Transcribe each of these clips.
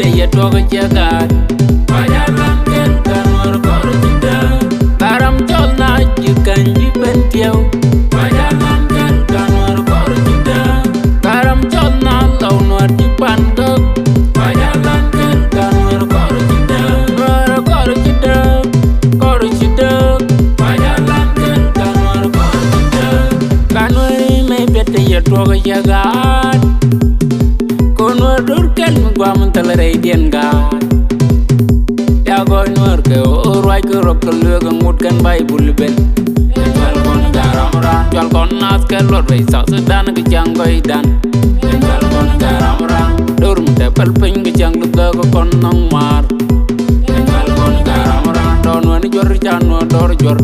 bete ye tuok jagat pajalan ken kanor kor jida taram chol na jikan jiben tiaw pajalan ken kanor kor jida taram chol na law nuer jipan gak pajalan ken kanor kor jida kor jida pajalan ken kanor kor jida kanori me bete ye tuok jagat konor dur ken gwa mentalere dien ga ya goy nuer ke orwai ke rok ke lueg ngut kan bai bulben jal kon garam ran jal kon naath ke lot bei sa sudan ke Ciang goy dan jal kon garam ran dur mte pel pin ke Ciang lu ga kon nong mar jal kon garam ran don wani jor chano dor jor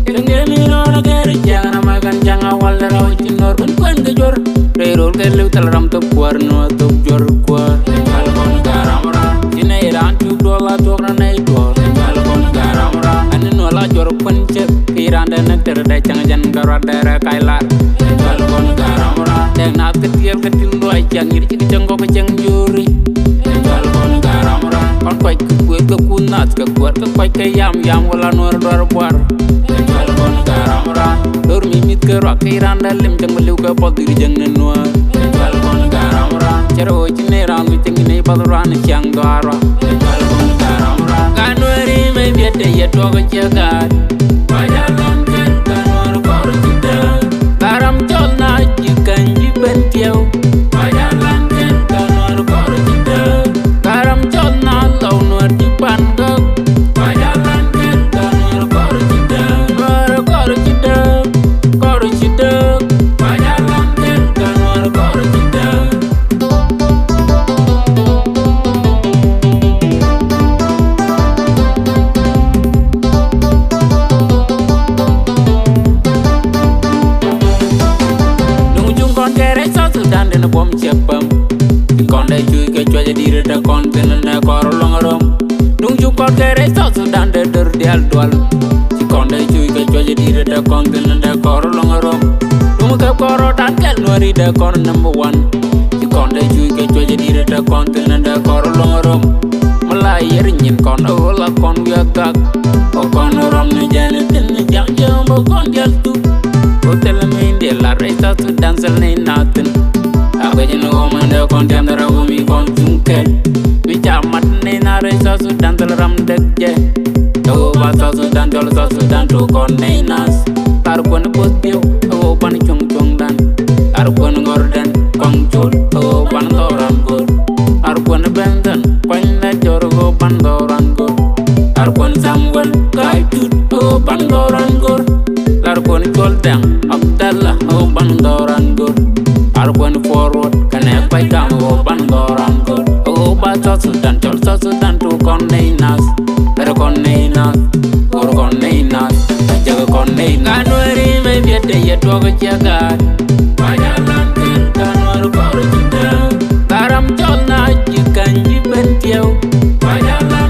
ngene mi no na ke Ciang na ma kan Ciang awal raw ci nor kon ke jor re rol ke lu tal ram to kwar no to jor kwar jal kon garam ran ine ran tu dola to na nei do jal kon garam ran an no la jor punche iran de nak ter de Ciang jan garwa dere kailar jal kon garam ran de naath ke tiel ke til do ay Ciang ni ci Ciang ko Ciang juri jal kon garam ran kon koy ke ku naath ke kwar ke koy ke yam wala nor dor boar jal kon garam ran dor mi mit ke ro ke iran de lim Ciang liu ke pod di Ciang ne noir jal kon garam ran chero ci ne ran mi Ciang ne bad ran Ciang daro jal kon garam ran kanori me bete ye tuok jagat pajalan ken kanor kor jida taram chol na jikan jiben tiaw pajalan ken kanor kor jida taram chol na law nuer jipan gak pajalan ken kanor kor jida pajalan ken kanor kor jida sudan dene bom cepam kon de cuuc ke cuaja dire de kon tene ne kor longorom dung ju kon kere sudan de der dial dual ci kon de cuuc ke cuaja dire de kon tene ne kor longorom dung ke Rodan kel nueri de kon number 1 ci kon de cuuc ke cuaja dire de kon tene ne kor longorom malay yer nyinkon ola kon gaak o kon rom ne jene tene jang jombo kondiaal tu hotel me de la resta sudan sel ne naath abajin o mande kon Tiam dara mi kon cungkeel mi chamat ne na resta sudan Thiel Ram dekje o ba sa sudan jol sa sudan to kon ne nas tar kon potio o ban chung dan tar kon ngorden kong chul o ban doran gor tar kon bendan kon na jor go ban doran gor tar kon samwel kai tut o ban doran gor tar kon chol dang abdallah o ban doran gor tar kon forward kanek pai kam o ban doran gor o ba sa sudan jol sa sudan to kon ne nas tar kon ne nas gor kon ne nas jag kon ne kanori me bete ye tuok jagat pajalan ken kanor kor jida taram chol na jikan jiben tiaw pajalan